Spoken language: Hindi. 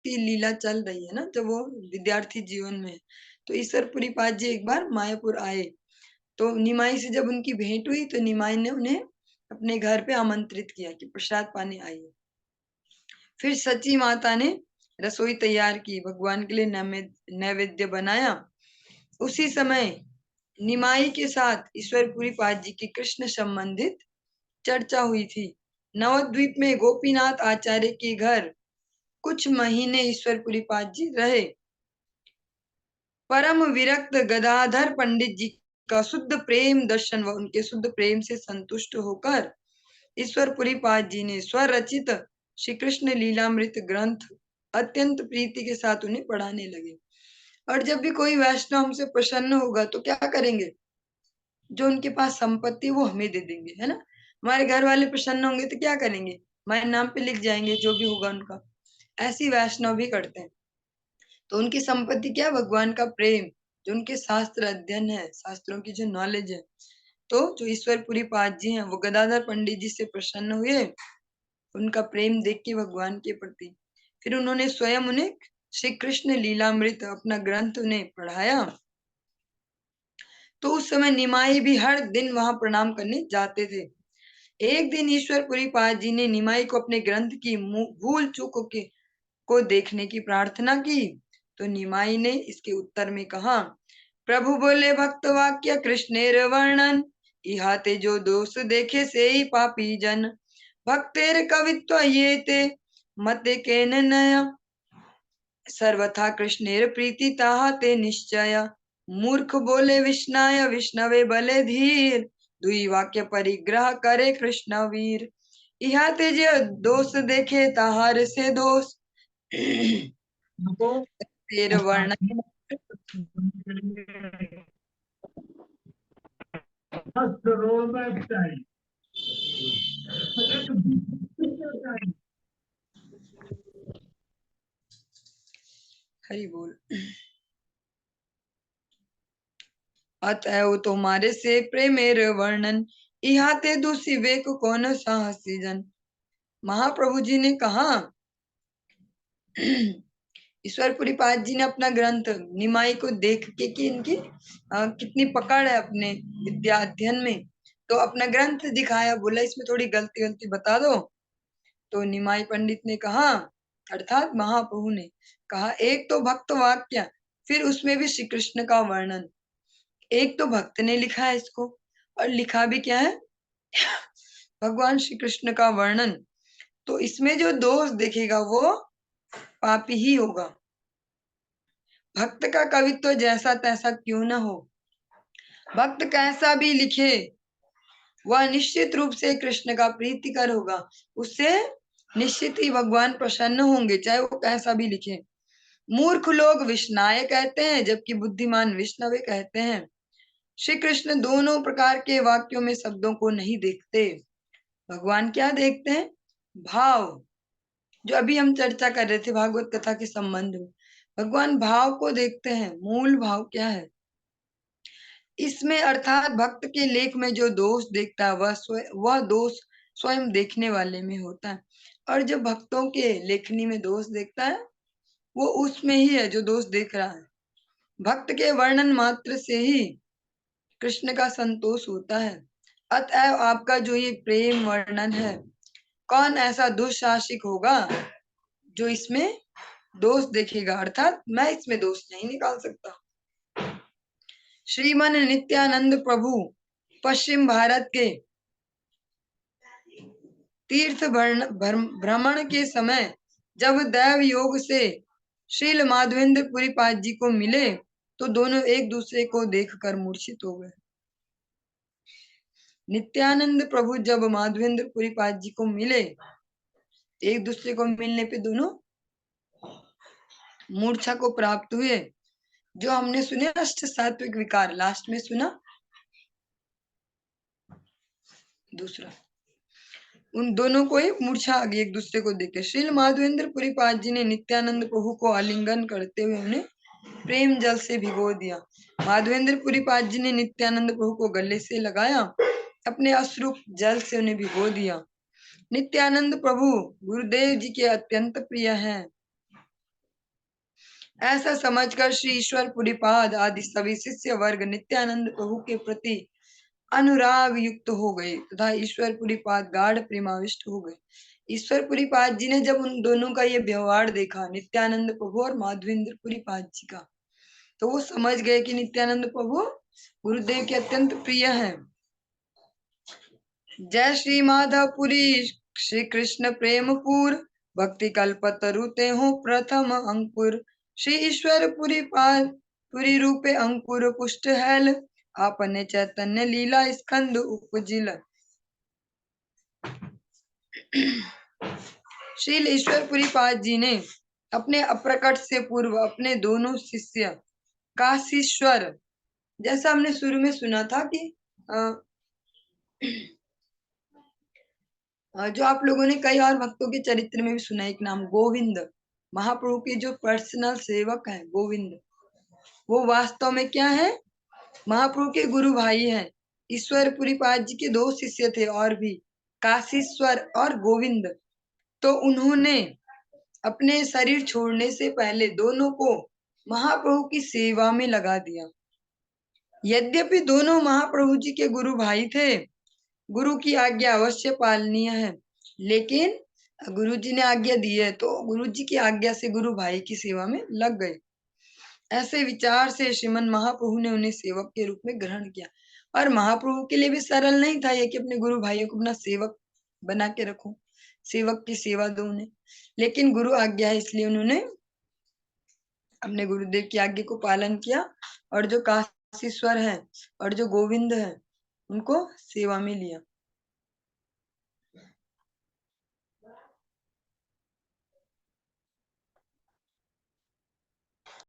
भक्ति लीला चल रही है ना, जब वो विद्यार्थी जीवन में है। तो ईश्वरपुरी पाद जी एक बार मायापुर आए, तो निमाई से जब उनकी भेंट हुई तो निमाई ने उन्हें अपने घर पे आमंत्रित किया कि प्रसाद पाने आइए। फिर सची माता ने रसोई तैयार की, भगवान के लिए नैवेद्य बनाया। उसी समय निमाई के साथ ईश्वरपुरी पाद जी की कृष्ण संबंधित चर्चा हुई थी। नवद्वीप में गोपीनाथ आचार्य के घर कुछ महीने ईश्वरपुरी पाद जी रहे। परम विरक्त गदाधर पंडित जी का शुद्ध प्रेम दर्शन व उनके शुद्ध प्रेम से संतुष्ट होकर ईश्वरपुरी पाद जी ने स्वरचित श्री कृष्ण लीलामृत ग्रंथ अत्यंत प्रीति के साथ उन्हें पढ़ाने लगे। और जब भी कोई वैष्णव हमसे प्रसन्न होगा तो क्या करेंगे, जो उनके पास संपत्ति वो हमें दे देंगे, है ना। हमारे घर वाले प्रसन्न होंगे तो क्या करेंगे, हमारे नाम पे लिख जाएंगे जो भी होगा उनका। ऐसी वैष्णव भी करते हैं। तो उनकी संपत्ति क्या, भगवान का प्रेम, जो उनके शास्त्र अध्ययन है, शास्त्रों की जो नॉलेज है। तो जो ईश्वरपुरी पाद जी हैं वो गदाधर पंडित जी से प्रसन्न हुए, उनका प्रेम देख के भगवान के प्रति। फिर उन्होंने स्वयं उन्हें श्री कृष्ण लीलामृत अपना ग्रंथ उन्हें पढ़ाया। तो उस समय निमाई भी हर दिन वहां प्रणाम करने जाते थे। एक दिन ईश्वरपुरी पाद जी ने निमाई को अपने ग्रंथ की भूल चूक को देखने की प्रार्थना की। तो निमाई ने इसके उत्तर में कहा, प्रभु बोले भक्त वाक्य कृष्णेर वर्णन, इहाते जो दोष देखे से ही पापी जन, भक्तेर कवित्व ये ते मते के नया, सर्वथा कृष्णेर प्रीति ताहाते निश्चय, मूर्ख बोले विष्णाय विष्णवे बले धीर, दुई वाक्य परिग्रह करे कृष्ण वीर, इहाते जो दोष देखे ताहार से दोष तेर वर्ण हरि बोल। अतएव तुम्हारे से प्रेमेर वर्णन, इहाते दूसरी वेक कौन साहसी जन। महाप्रभु जी ने कहा, ईश्वरपुरी पाद जी ने अपना ग्रंथ निमाई को देख के कि इनकी कितनी पकड़ है अपने विद्या अध्ययन में, तो अपना ग्रंथ दिखाया, बोला इसमें थोड़ी गलती गलती बता दो। तो निमाई पंडित ने कहा, अर्थात महाप्रभु ने कहा, एक तो भक्त वाक्य, फिर उसमें भी श्री कृष्ण का वर्णन। एक तो भक्त ने लिखा है इसको, और लिखा भी क्या है, भगवान श्री कृष्ण का वर्णन। तो इसमें जो दोष देखेगा वो पापी ही होगा। भक्त का कवित्व जैसा तैसा क्यों न हो, भक्त कैसा भी लिखे वह निश्चित रूप से कृष्ण का प्रीतिकर होगा, उससे निश्चित ही भगवान प्रसन्न होंगे, चाहे वो कैसा भी लिखे। मूर्ख लोग विष्णाय कहते हैं, जबकि बुद्धिमान विष्णवे कहते हैं। श्री कृष्ण दोनों प्रकार के वाक्यों में शब्दों को नहीं देखते। भगवान क्या देखते हैं, भाव। जो अभी हम चर्चा कर रहे थे भागवत कथा के संबंध में, भगवान भाव को देखते हैं, मूल भाव क्या है इसमें, अर्थात भक्त के लेख में जो दोष देखता है वह दोष स्वयं देखने वाले में होता है। और जो भक्तों के लेखनी में दोष देखता है वो उसमें ही है जो दोष देख रहा है। भक्त के वर्णन मात्र से ही कृष्ण का संतोष होता है। अतएव आपका जो ये प्रेम वर्णन है, कौन ऐसा दुशासिक होगा जो इसमें दोष देखेगा, अर्थात मैं इसमें दोष नहीं निकाल सकता। श्रीमन नित्यानंद प्रभु पश्चिम भारत के तीर्थ भ्रमण के समय जब दैव योग से श्रील माधवेंद्र पुरी पाद जी को मिले तो दोनों एक दूसरे को देखकर मूर्छित हो गए। नित्यानंद प्रभु जब माधवेंद्र पुरी पाद जी को मिले, एक दूसरे को मिलने पे दोनों मूर्छा को प्राप्त हुए। जो हमने सुने अष्ट सात्विक विकार, लास्ट में सुना दूसरा, उन दोनों को ही मूर्छा आ गई एक दूसरे को देखे। श्रील माधवेंद्र पुरी पाद जी ने नित्यानंद प्रभु को आलिंगन करते हुए उन्हें प्रेम जल से भिगो दिया। माधवेंद्र पुरी पाद जी ने नित्यानंद प्रभु को गले से लगाया, अपने अश्रु जल से उन्हें भिगो दिया। नित्यानंद प्रभु गुरुदेव जी के अत्यंत प्रिय हैं। ऐसा समझकर श्री ईश्वर पुरीपाद आदि सभी शिष्य वर्ग नित्यानंद प्रभु के प्रति अनुराग युक्त हो गए तथा ईश्वर पुरीपाद गाढ़ प्रेमाविष्ट हो गए। ईश्वर पुरीपाद जी ने जब उन दोनों का ये व्यवहार देखा, नित्यानंद प्रभु और माधवेंद्र पुरीपाद जी का, तो वो समझ गए कि नित्यानंद प्रभु गुरुदेव के अत्यंत प्रिय हैं। जय श्री माधवपुरी श्री कृष्ण प्रेमपुर भक्ति कल्पतरु ते हो प्रथम अंकुर श्री ईश्वर पुरी पाद पुरी रूपे अंकुर पुष्ट हैल आपने चैतन्य लीला स्कंद उपजिल। श्री ईश्वर पुरीपाद जी ने अपने अप्रकट से पूर्व अपने दोनों शिष्य काशीश्वर, जैसा हमने शुरू में सुना था कि जो आप लोगों ने कई और भक्तों के चरित्र में भी सुना, एक नाम गोविंद, महाप्रभु के जो पर्सनल सेवक हैं गोविंद, वो वास्तव में क्या है, महाप्रभु के गुरु भाई हैं। ईश्वर पुरीपाद जी के दो शिष्य थे और भी, काशीश्वर और गोविंद। तो उन्होंने अपने शरीर छोड़ने से पहले दोनों को महाप्रभु की सेवा में लगा दिया। यद्यपि दोनों महाप्रभु जी के गुरु भाई थे, गुरु की आज्ञा अवश्य पालनीय है, लेकिन गुरु जी ने आज्ञा दी है तो गुरु जी की आज्ञा से गुरु भाई की सेवा में लग गए। ऐसे विचार से श्रीमन महाप्रभु ने उन्हें सेवक के रूप में ग्रहण किया। और महाप्रभु के लिए भी सरल नहीं था ये कि अपने गुरु भाइयों को अपना सेवक बना के रखो, सेवक की सेवा दो उन्हें, लेकिन गुरु आज्ञा है इसलिए उन्होंने अपने गुरुदेव की आज्ञा को पालन किया और जो काशीश्वर है और जो गोविंद है उनको सेवा में लिया।